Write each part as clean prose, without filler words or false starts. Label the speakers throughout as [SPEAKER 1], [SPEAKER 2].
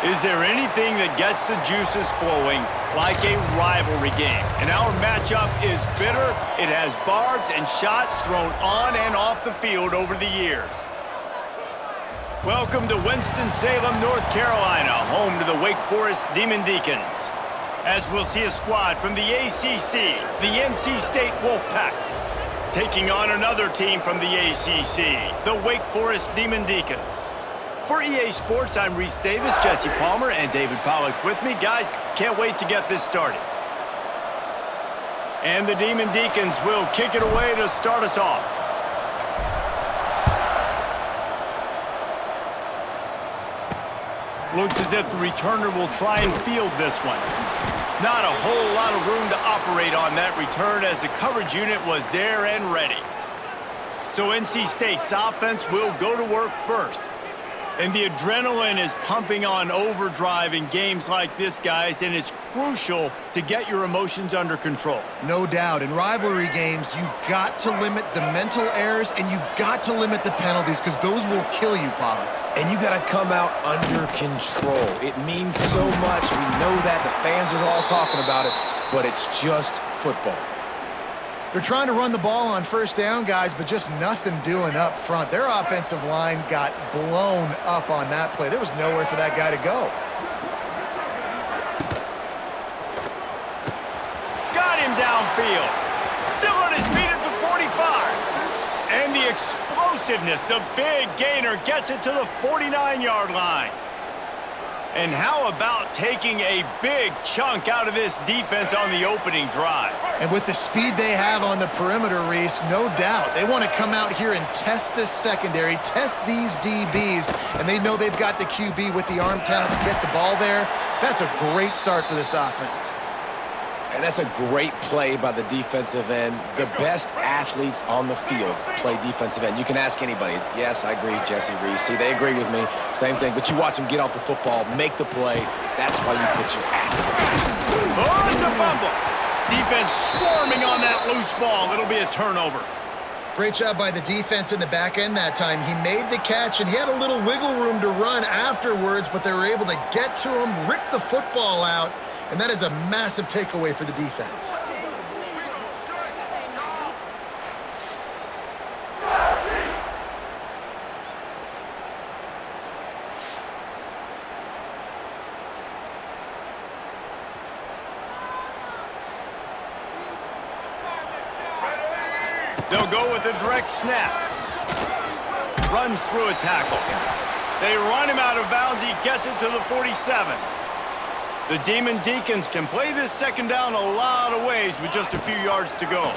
[SPEAKER 1] Is there anything that gets the juices flowing like a rivalry game? And our matchup is bitter. It has barbs and shots thrown on and off the field over the years. Welcome to Winston-Salem, North Carolina, home to the Wake Forest Demon Deacons. As we'll see a squad from the ACC, the NC State Wolfpack, taking on another team from the ACC, the Wake Forest Demon Deacons. For EA Sports, I'm Reese Davis, Jesse Palmer, and David Pollock with me. Guys, can't wait to get this started. And the Demon Deacons will kick it away to start us off. Looks as if the returner will try and field this one. Not a whole lot of room to operate on that return as the coverage unit was there and ready. So NC State's offense will go to work first. And the adrenaline is pumping on overdrive in games like this, guys, and it's crucial to get your emotions under control.
[SPEAKER 2] No doubt. In rivalry games, you've got to limit the mental errors and you've got to limit the penalties because those will kill you, Pollock.
[SPEAKER 3] And you got to come out under control. It means so much. We know that. The fans are all talking about it, but it's just football.
[SPEAKER 2] They're trying to run the ball on first down, guys, but just nothing doing up front. Their offensive line got blown up on that play. There was nowhere for that guy to go.
[SPEAKER 1] Got him downfield. Still on his feet at the 45. And the explosiveness, the big gainer gets it to the 49-yard line. And how about taking a big chunk out of this defense on the opening drive?
[SPEAKER 2] And with the speed they have on the perimeter, Reese, no doubt, they want to come out here and test this secondary, test these DBs, and they know they've got the QB with the arm talent to get the ball there. That's a great start for this offense.
[SPEAKER 3] And that's a great play by the defensive end. The best athletes on the field play defensive end. You can ask anybody. Yes, I agree, Jesse, Reese. See, they agree with me. Same thing. But you watch them get off the football, make the play. That's why you put your athletes in.
[SPEAKER 1] Oh, it's a fumble. Defense swarming on that loose ball. It'll be a turnover.
[SPEAKER 2] Great job by the defense in the back end that time. He made the catch, and he had a little wiggle room to run afterwards, but they were able to get to him, rip the football out, and that is a massive takeaway for the defense.
[SPEAKER 1] They'll go with a direct snap. Runs through a tackle. They run him out of bounds. He gets it to the 47. The Demon Deacons can play this second down a lot of ways with just a few yards to go.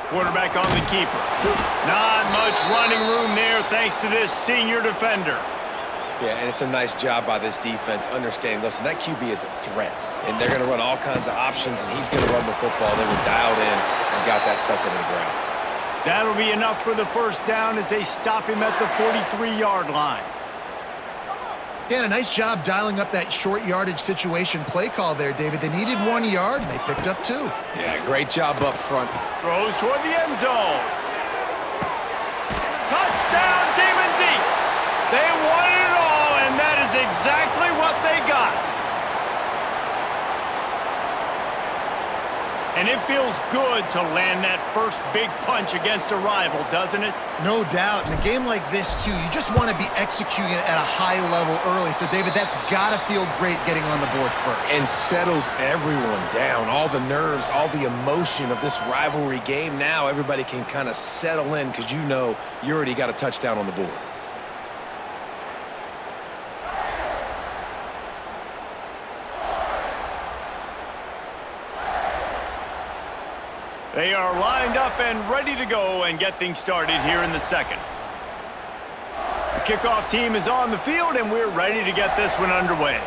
[SPEAKER 1] Quarterback on the keeper. Not much running room there thanks to this senior defender.
[SPEAKER 3] Yeah, and it's a nice job by this defense understanding, listen, that QB is a threat, and they're going to run all kinds of options, and he's going to run the football. They were dialed in and got that sucker to the ground.
[SPEAKER 1] That'll be enough for the first down as they stop him at the 43-yard line.
[SPEAKER 2] Yeah, a nice job dialing up that short yardage situation play call there, David. They needed 1 yard, and they picked up 2.
[SPEAKER 3] Yeah, great job up front.
[SPEAKER 1] Throws toward the end zone. Touchdown, Demon Deacs. They wanted it all, and that is exactly what they got. And it feels good to land that first big punch against a rival, doesn't it?
[SPEAKER 2] No doubt. In a game like this, too, you just want to be executing it at a high level early. So, David, that's got to feel great getting on the board first.
[SPEAKER 3] And settles everyone down. All the nerves, all the emotion of this rivalry game. Now everybody can kind of settle in because you know you already got a touchdown on the board.
[SPEAKER 1] They are lined up and ready to go and get things started here in the second. The kickoff team is on the field, and we're ready to get this one underway.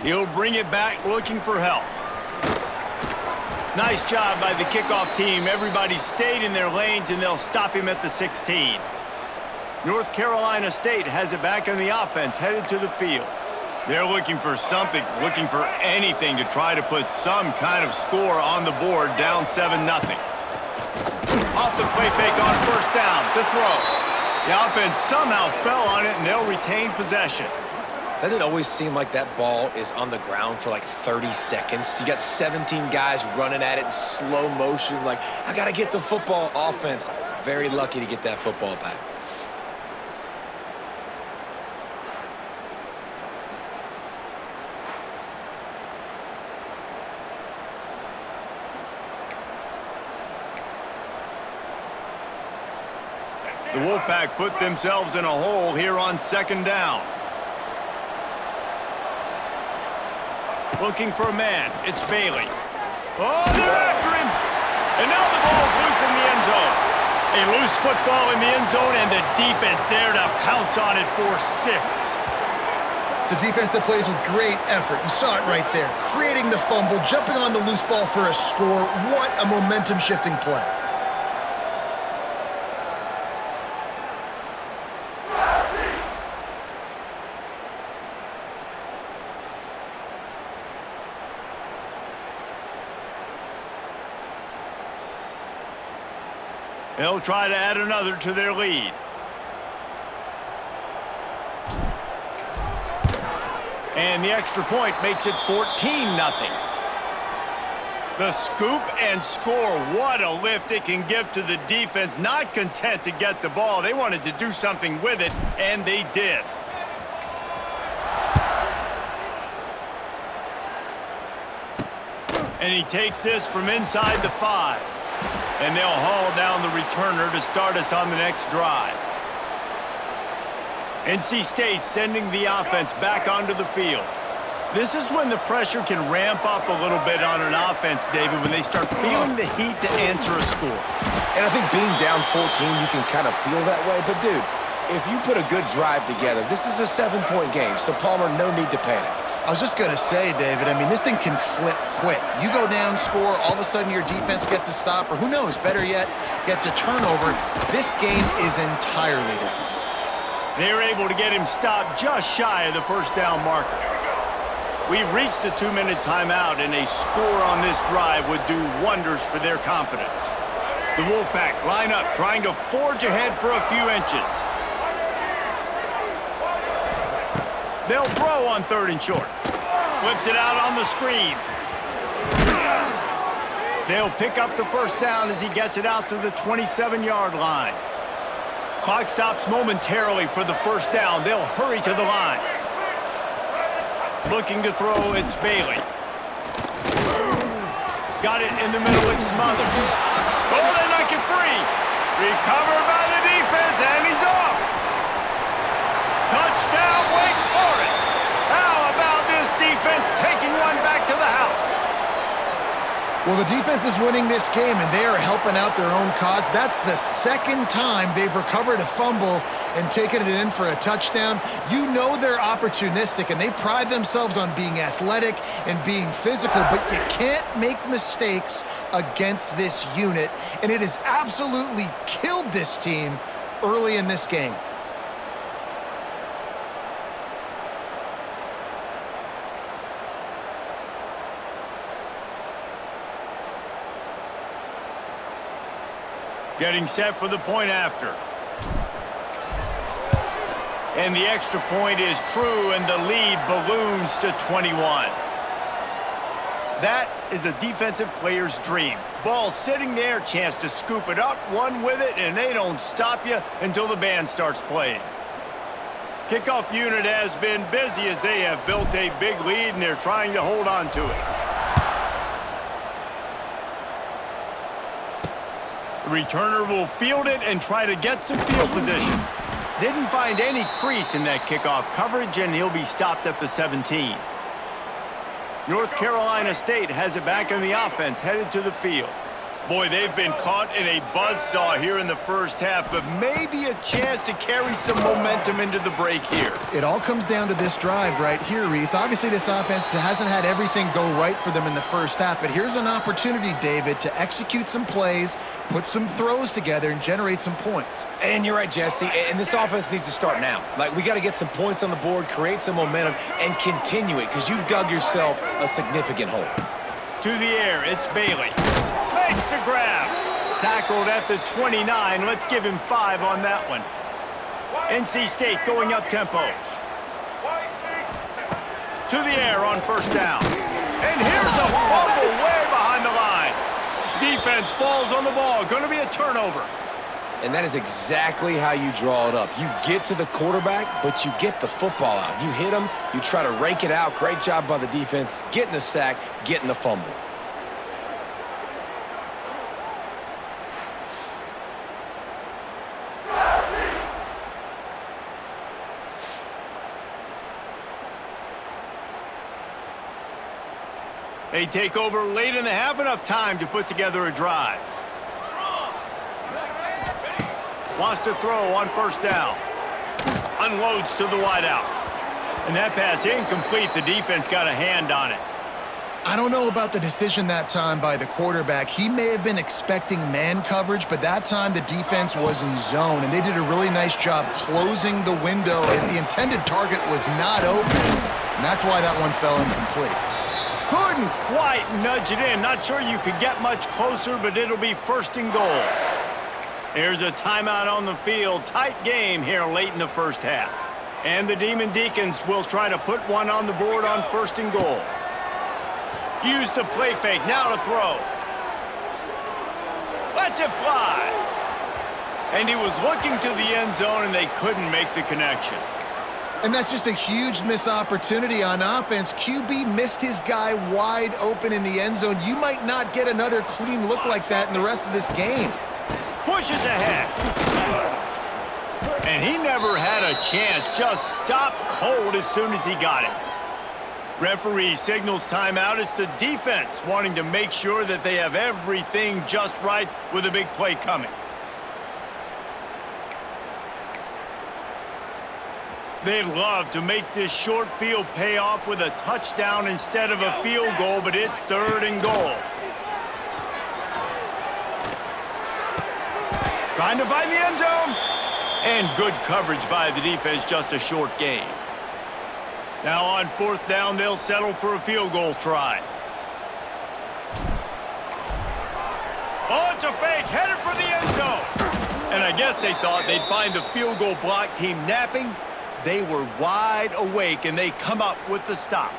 [SPEAKER 1] He'll bring it back looking for help. Nice job by the kickoff team. Everybody stayed in their lanes, and they'll stop him at the 16. North Carolina State has it back on the offense, headed to the field. They're looking for something, looking for anything to try to put some kind of score on the board, down 7-0. off the play fake on first down to throw. The offense somehow fell on it, and they'll retain possession.
[SPEAKER 3] Doesn't it always seem like that ball is on the ground for like 30 seconds? You got 17 guys running at it in slow motion. Like, I got to get the football. Offense, very lucky to get that football back.
[SPEAKER 1] The Wolfpack put themselves in a hole here on second down. Looking for a man. It's Bailey. Oh, they're after him. And now the ball's loose in the end zone. A loose football in the end zone, and the defense there to pounce on it for 6.
[SPEAKER 2] It's a defense that plays with great effort. You saw it right there. Creating the fumble, jumping on the loose ball for a score. What a momentum-shifting play.
[SPEAKER 1] They'll try to add another to their lead. And the extra point makes it 14-0. The scoop and score. What a lift it can give to the defense. Not content to get the ball. They wanted to do something with it, and they did. And he takes this from inside the 5. And they'll haul down the returner to start us on the next drive. NC State sending the offense back onto the field. This is when the pressure can ramp up a little bit on an offense, David, when they start feeling the heat to answer a score.
[SPEAKER 3] And I think being down 14, you can kind of feel that way. But, dude, if you put a good drive together, this is a 7-point game. So, Palmer, no need to panic.
[SPEAKER 2] I was just going to say, David, I mean, this thing can flip quick. You go down, score, all of a sudden your defense gets a stop, or who knows, better yet, gets a turnover. This game is entirely different.
[SPEAKER 1] They're able to get him stopped just shy of the first down marker. We've reached the 2-minute timeout, and a score on this drive would do wonders for their confidence. The Wolfpack line up, trying to forge ahead for a few inches. They'll throw on 3rd and short. Flips it out on the screen. They'll pick up the first down as he gets it out to the 27-yard line. Clock stops momentarily for the first down. They'll hurry to the line. Looking to throw, it's Bailey. Got it in the middle, it's Smothers. Oh, they knock it free. Recovered by the defense, and he's off. Touchdown, Wake Forest. How about this defense taking one back to the house?
[SPEAKER 2] Well, the defense is winning this game, and they are helping out their own cause. That's the second time they've recovered a fumble and taken it in for a touchdown. You know they're opportunistic, and they pride themselves on being athletic and being physical, but you can't make mistakes against this unit, and it has absolutely killed this team early in this game.
[SPEAKER 1] Getting set for the point after. And the extra point is true, and the lead balloons to 21. That is a defensive player's dream. Ball sitting there, chance to scoop it up, run with it, and they don't stop you until the band starts playing. Kickoff unit has been busy as they have built a big lead, and they're trying to hold on to it. The returner will field it and try to get some field position. Didn't find any crease in that kickoff coverage, and he'll be stopped at the 17. North Carolina State has it back in the offense, headed to the field. Boy, they've been caught in a buzzsaw here in the first half, but maybe a chance to carry some momentum into the break here.
[SPEAKER 2] It all comes down to this drive right here, Reese. Obviously, this offense hasn't had everything go right for them in the first half, but here's an opportunity, David, to execute some plays, put some throws together, and generate some points.
[SPEAKER 3] And you're right, Jesse, and this offense needs to start now. Like, we got to get some points on the board, create some momentum, and continue it, because you've dug yourself a significant hole.
[SPEAKER 1] To the air, it's Bailey. Makes the grab. tackled at the 29. Let's give him 5 on that one. NC State going up tempo. To the air on first down. And here's a fumble way behind the line. Defense falls on the ball. Going to be a turnover.
[SPEAKER 3] And that is exactly how you draw it up. You get to the quarterback, but you get the football out. You hit him, you try to rake it out. Great job by the defense, getting the sack, getting the fumble.
[SPEAKER 1] They take over late in the half, enough time to put together a drive. Wants to throw on first down. Unloads to the wideout. And that pass incomplete. The defense got a hand on it.
[SPEAKER 2] I don't know about the decision that time by the quarterback. He may have been expecting man coverage, but that time the defense was in zone, and they did a really nice job closing the window. The intended target was not open, and that's why that one fell incomplete.
[SPEAKER 1] Couldn't quite nudge it in. Not sure you could get much closer, but it'll be first and goal. There's a timeout on the field. Tight game here late in the first half. And the Demon Deacons will try to put one on the board on first and goal. Use the play fake. Now to throw. Lets it fly. And he was looking to the end zone, and they couldn't make the connection.
[SPEAKER 2] And that's just a huge missed opportunity on offense. QB missed his guy wide open in the end zone. You might not get another clean look like that in the rest of this game.
[SPEAKER 1] Pushes ahead. And he never had a chance. Just stopped cold as soon as he got it. Referee signals timeout. It's the defense wanting to make sure that they have everything just right with a big play coming. They'd love to make this short field pay off with a touchdown instead of a field goal, but it's third and goal. Trying to find the end zone. And good coverage by the defense, just a short gain. Now on fourth down, they'll settle for a field goal try. Oh, it's a fake, headed for the end zone. And I guess they thought they'd find the field goal block team napping. They were wide awake, and they come up with the stop.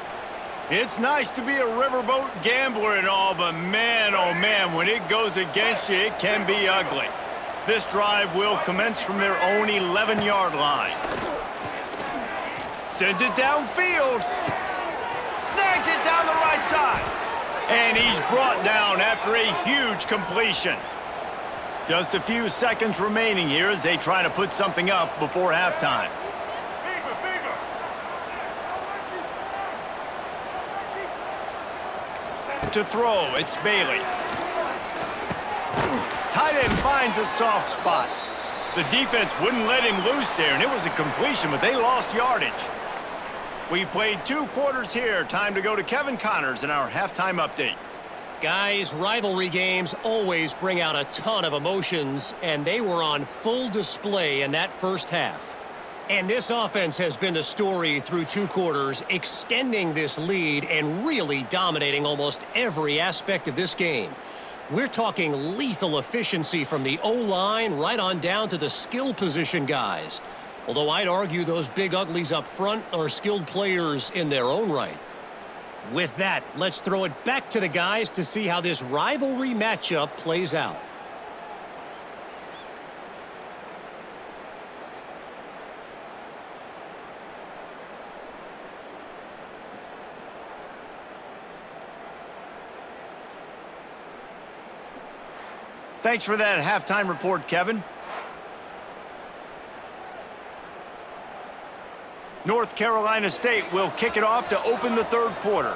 [SPEAKER 1] It's nice to be a riverboat gambler and all, but man, oh man, when it goes against you, it can be ugly. This drive will commence from their own 11-yard line. Sends it downfield. Snags it down the right side. And he's brought down after a huge completion. Just a few seconds remaining here as they try to put something up before halftime. To throw, it's Bailey. Tight end finds a soft spot. The defense wouldn't let him loose there, and it was a completion, but they lost yardage. We've played 2 quarters here. Time to go to Kevin Connors in our halftime update.
[SPEAKER 4] Guys, rivalry games always bring out a ton of emotions, and they were on full display in that first half. And this offense has been the story through 2 quarters, extending this lead and really dominating almost every aspect of this game. We're talking lethal efficiency from the O-line right on down to the skill position guys. Although I'd argue those big uglies up front are skilled players in their own right. With that, let's throw it back to the guys to see how this rivalry matchup plays out.
[SPEAKER 1] Thanks for that halftime report, Kevin. North Carolina State will kick it off to open the third quarter.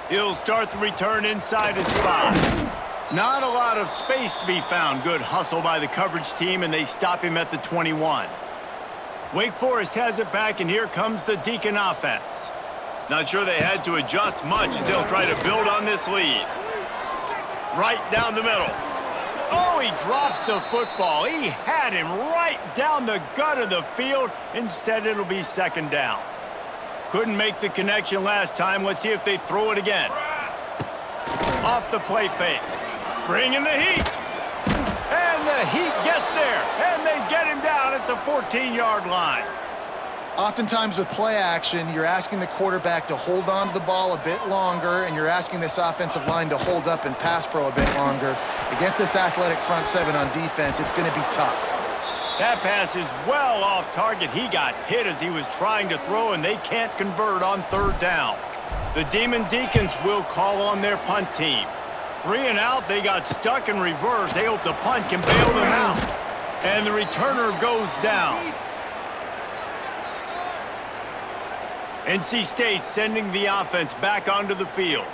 [SPEAKER 1] He'll start the return inside his 5. Not a lot of space to be found. Good hustle by the coverage team, and they stop him at the 21. Wake Forest has it back, and here comes the Deacon offense. Not sure they had to adjust much as they'll try to build on this lead. Right down the middle. Oh, he drops the football. He had him right down the gut of the field. Instead, it'll be second down. Couldn't make the connection last time. Let's see if they throw it again. Off the play fake. Bringing the heat. And the heat gets there. And they get him down at the 14-yard line.
[SPEAKER 2] Oftentimes with play action, you're asking the quarterback to hold on to the ball a bit longer, and you're asking this offensive line to hold up and pass pro a bit longer. Against this athletic front seven on defense, it's going to be tough.
[SPEAKER 1] That pass is well off target. He got hit as he was trying to throw, and they can't convert on third down. The Demon Deacons will call on their punt team. 3 and out, they got stuck in reverse. They hope the punt can bail them out. And the returner goes down. NC State sending the offense back onto the field.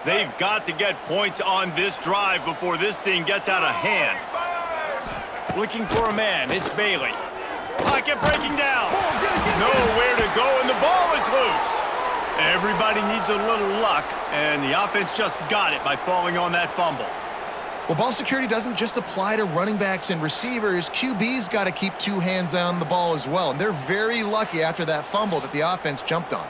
[SPEAKER 1] They've got to get points on this drive before this thing gets out of hand. Looking for a man, it's Bailey. Pocket breaking down. Nowhere to go, and the ball is loose. Everybody needs a little luck, and the offense just got it by falling on that fumble.
[SPEAKER 2] Well, ball security doesn't just apply to running backs and receivers. QB's got to keep 2 hands on the ball as well, and they're very lucky after that fumble that the offense jumped on.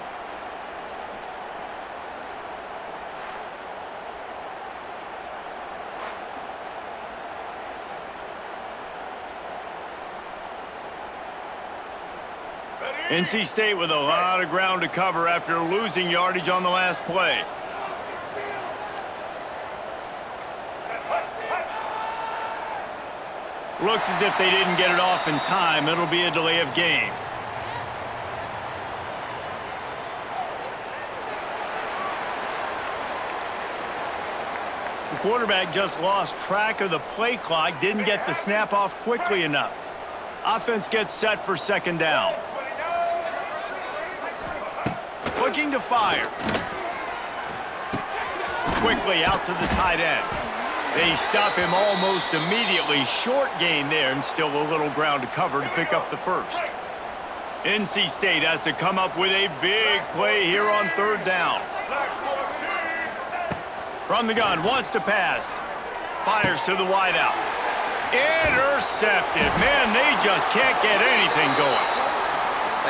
[SPEAKER 1] NC State with a lot of ground to cover after losing yardage on the last play. Looks as if they didn't get it off in time. It'll be a delay of game. The quarterback just lost track of the play clock, didn't get the snap off quickly enough. Offense gets set for second down. Looking to fire. Quickly out to the tight end. They stop him almost immediately. Short gain there, and still a little ground to cover to pick up the first. NC State has to come up with a big play here on third down. From the gun, wants to pass. Fires to the wideout. Intercepted. Man, they just can't get anything going.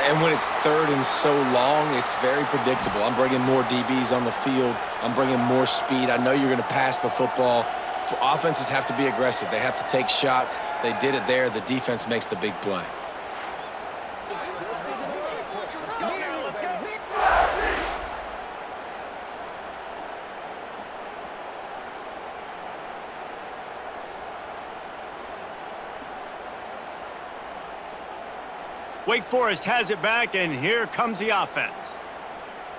[SPEAKER 3] And when it's third and so long, it's very predictable. I'm bringing more DBs on the field. I'm bringing more speed. I know you're going to pass the football. Offenses have to be aggressive. They have to take shots. They did it there. The defense makes the big play.
[SPEAKER 1] Wake Forest has it back, and here comes the offense.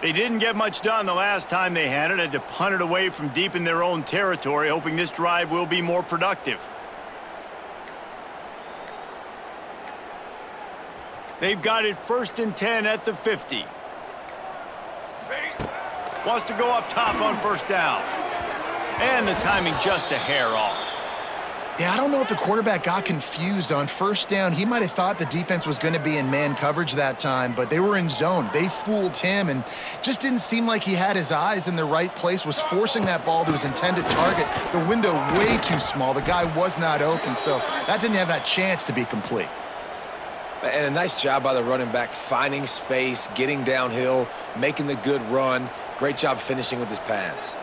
[SPEAKER 1] They didn't get much done the last time they had it. Had to punt it away from deep in their own territory, hoping this drive will be more productive. They've got it 1st and 10 at the 50. Wants to go up top on first down. And the timing just a hair off.
[SPEAKER 2] Yeah, I don't know if the quarterback got confused on first down. He might have thought the defense was going to be in man coverage that time, but they were in zone. They fooled him, and just didn't seem like he had his eyes in the right place, was forcing that ball to his intended target. The window way too small. The guy was not open, so that didn't have that chance to be complete.
[SPEAKER 3] And a nice job by the running back, finding space, getting downhill, making the good run. Great job finishing with his pads.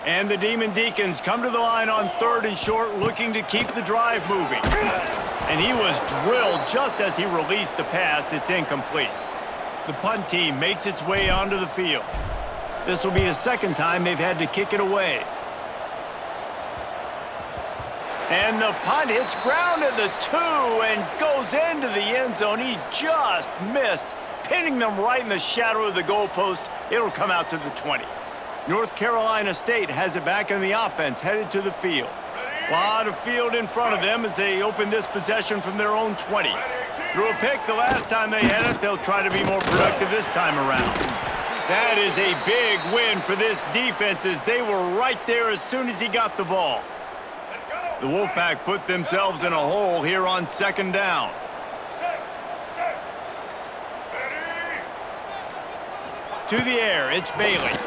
[SPEAKER 1] And the Demon Deacons come to the line on 3rd and short, looking to keep the drive moving. And he was drilled just as he released the pass. It's incomplete. The punt team makes its way onto the field. This will be the second time they've had to kick it away. And the punt hits ground at the 2 and goes into the end zone. He just missed, pinning them right in the shadow of the goalpost. It'll come out to the 20. North Carolina State has it back in the offense, headed to the field. A lot of field in front of them as they open this possession from their own 20. Threw a pick the last time they had it. They'll try to be more productive this time around. That is a big win for this defense as they were right there as soon as he got the ball. The Wolfpack put themselves in a hole here on 2nd down. To the air, it's Bailey.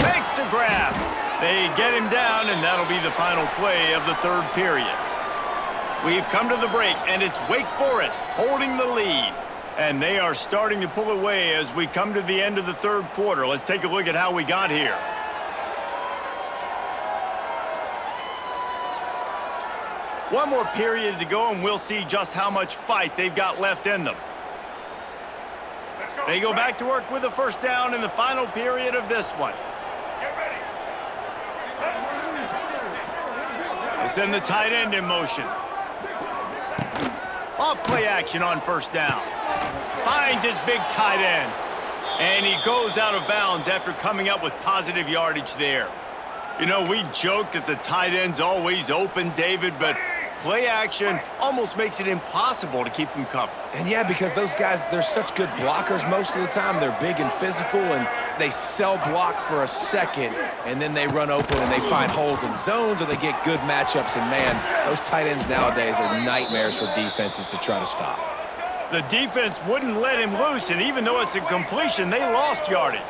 [SPEAKER 1] Makes the grab. They get him down, and that'll be the final play of the 3rd period. We've come to the break, and it's Wake Forest holding the lead. And they are starting to pull away as we come to the end of the 3rd quarter. Let's take a look at how we got here. One more period to go, and we'll see just how much fight they've got left in them. They go back to work with the first down in the final period of this one. They send the tight end in motion. Off play action on first down. Finds his big tight end. And he goes out of bounds after coming up with positive yardage there. You know, we joke that the tight end's always open, David, but play action almost makes it impossible to keep them covered.
[SPEAKER 3] And yeah, because those guys, they're such good blockers most of the time. They're big and physical, and they cell block for a second, and then they run open and they find holes in zones, or they get good matchups. And man, those tight ends nowadays are nightmares for defenses to try to stop.
[SPEAKER 1] The defense wouldn't let him loose, and even though it's a completion, they lost yardage.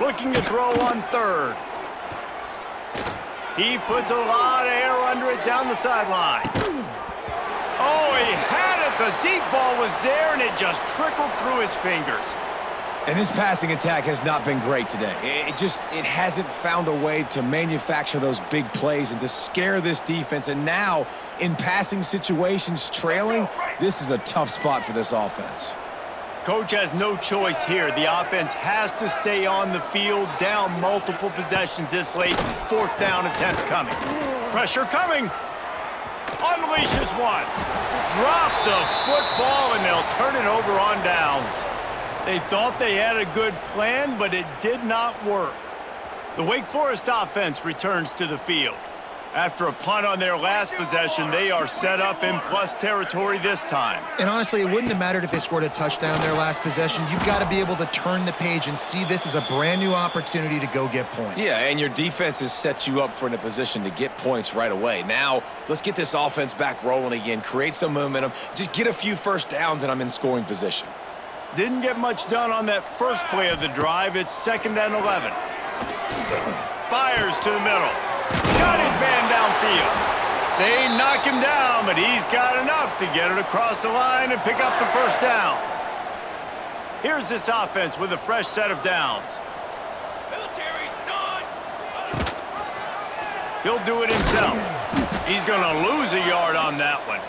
[SPEAKER 1] Looking to throw on third. He puts a lot of air under it down the sideline. Oh, he had it. The deep ball was there, and it just trickled through his fingers.
[SPEAKER 3] And this passing attack has not been great today. It hasn't found a way to manufacture those big plays and to scare this defense. And now, in passing situations, trailing, this is a tough spot for this offense.
[SPEAKER 1] Coach has no choice here. The offense has to stay on the field, down multiple possessions this late. Fourth down attempt coming. Pressure coming. Unleashes one. Drop the football, and they'll turn it over on downs. They thought they had a good plan, but it did not work. The Wake Forest offense returns to the field. After a punt on their last possession, they are set up in plus territory this time.
[SPEAKER 2] And honestly, it wouldn't have mattered if they scored a touchdown their last possession. You've got to be able to turn the page and see this as a brand new opportunity to go get points.
[SPEAKER 3] Yeah, and your defense has set you up for in a position to get points right away. Now, let's get this offense back rolling again, create some momentum, just get a few first downs, and I'm in scoring position.
[SPEAKER 1] Didn't get much done on that first play of the drive. It's 2nd and 11. Fires to the middle. Got his man downfield. They knock him down, but he's got enough to get it across the line and pick up the first down. Here's this offense with a fresh set of downs. Military stunt. He'll do it himself. He's going to lose a yard on that one.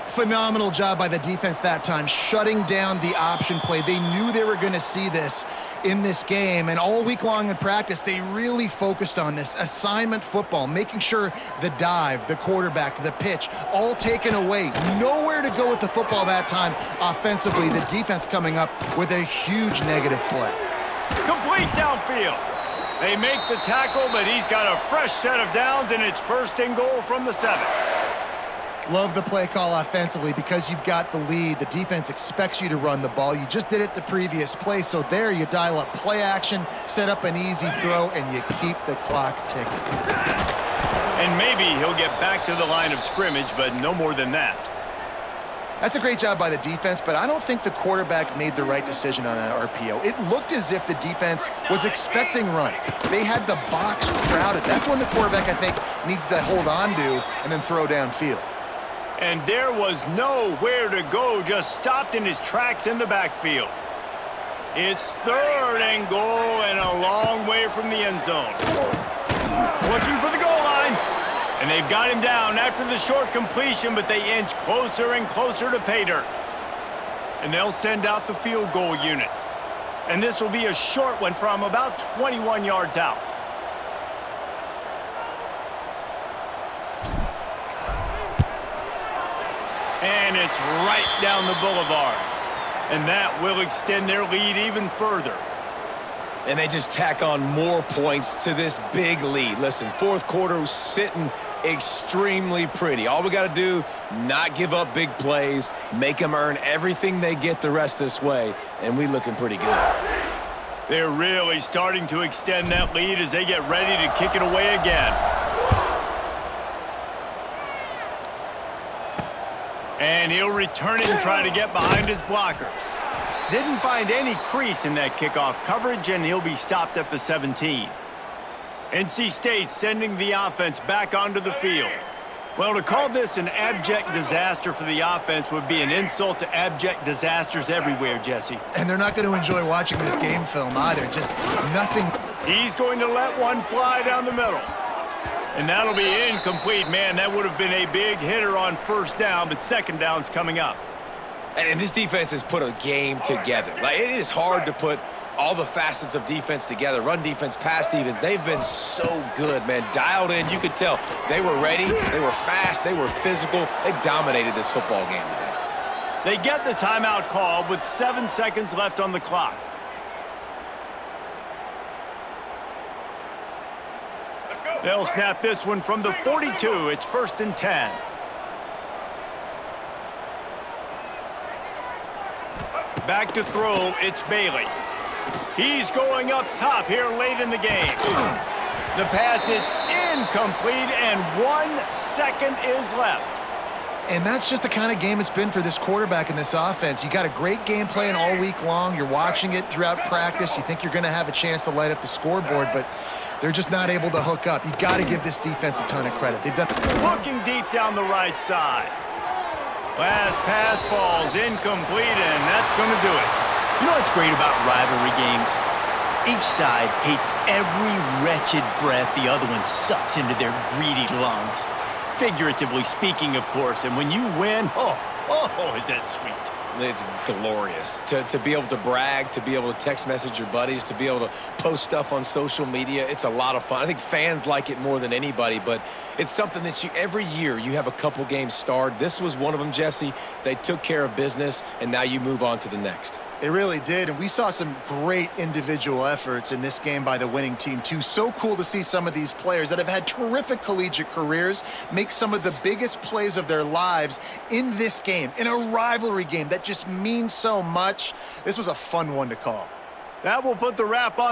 [SPEAKER 2] Phenomenal job by the defense that time, shutting down the option play. They knew they were going to see this in this game, and all week long in practice, they really focused on this assignment football, making sure the dive, the quarterback, the pitch, all taken away. Nowhere to go with the football that time offensively. The defense coming up with a huge negative play.
[SPEAKER 1] Complete downfield. They make the tackle, but he's got a fresh set of downs, and it's 1st and goal from the 7.
[SPEAKER 2] Love the play call offensively because you've got the lead. The defense expects you to run the ball. You just did it the previous play, so there you dial up play action, set up an easy throw, and you keep the clock ticking.
[SPEAKER 1] And maybe he'll get back to the line of scrimmage, but no more than that.
[SPEAKER 2] That's a great job by the defense, but I don't think the quarterback made the right decision on that RPO. It looked as if the defense was expecting run. They had the box crowded. That's when the quarterback, I think, needs to hold on to and then throw downfield.
[SPEAKER 1] And there was nowhere to go, just stopped in his tracks in the backfield. It's 3rd and goal and a long way from the end zone. Looking for the goal line. And they've got him down after the short completion, but they inch closer and closer to pay dirt. And they'll send out the field goal unit. And this will be a short one from about 21 yards out. And it's right down the boulevard. And that will extend their lead even further.
[SPEAKER 3] And they just tack on more points to this big lead. Listen, 4th quarter was sitting extremely pretty. All we got to do, not give up big plays, make them earn everything they get the rest this way, and we looking pretty good.
[SPEAKER 1] They're really starting to extend that lead as they get ready to kick it away again. And he'll return it and try to get behind his blockers. Didn't find any crease in that kickoff coverage, and he'll be stopped at the 17. NC State sending the offense back onto the field. Well, to call this an abject disaster for the offense would be an insult to abject disasters everywhere, Jesse.
[SPEAKER 2] And they're not going to enjoy watching this game film either. Just nothing.
[SPEAKER 1] He's going to let one fly down the middle. And that'll be incomplete, man. That would have been a big hitter on first down, but second down's coming up.
[SPEAKER 3] And this defense has put a game together. Like, it is hard to put all the facets of defense together. Run defense, pass defense. They've been so good, man. Dialed in, you could tell. They were ready, they were fast, they were physical. They dominated this football game today.
[SPEAKER 1] They get the timeout call with 7 seconds left on the clock. They'll snap this one from the 42. It's 1st and 10. Back to throw, it's Bailey. He's going up top here late in the game. The pass is incomplete, and 1 second is left.
[SPEAKER 2] And that's just the kind of game it's been for this quarterback in this offense. You got a great game plan all week long. You're watching it throughout practice. You think you're going to have a chance to light up the scoreboard, but they're just not able to hook up. You got to give this defense a ton of credit. They've done.
[SPEAKER 1] Looking deep down the right side. Last pass falls incomplete, and that's going to do it.
[SPEAKER 5] You know what's great about rivalry games? Each side hates every wretched breath the other one sucks into their greedy lungs. Figuratively speaking, of course, and when you win, oh, is that sweet.
[SPEAKER 3] It's glorious to be able to brag, to be able to text message your buddies, to be able to post stuff on social media. It's a lot of fun. I think fans like it more than anybody, but it's something that every year you have a couple games starred. This was one of them, Jesse. They took care of business, and now you move on to the next.
[SPEAKER 2] They really did, and we saw some great individual efforts in this game by the winning team, too. So cool to see some of these players that have had terrific collegiate careers make some of the biggest plays of their lives in this game, in a rivalry game that just means so much. This was a fun one to call.
[SPEAKER 1] That will put the wrap on.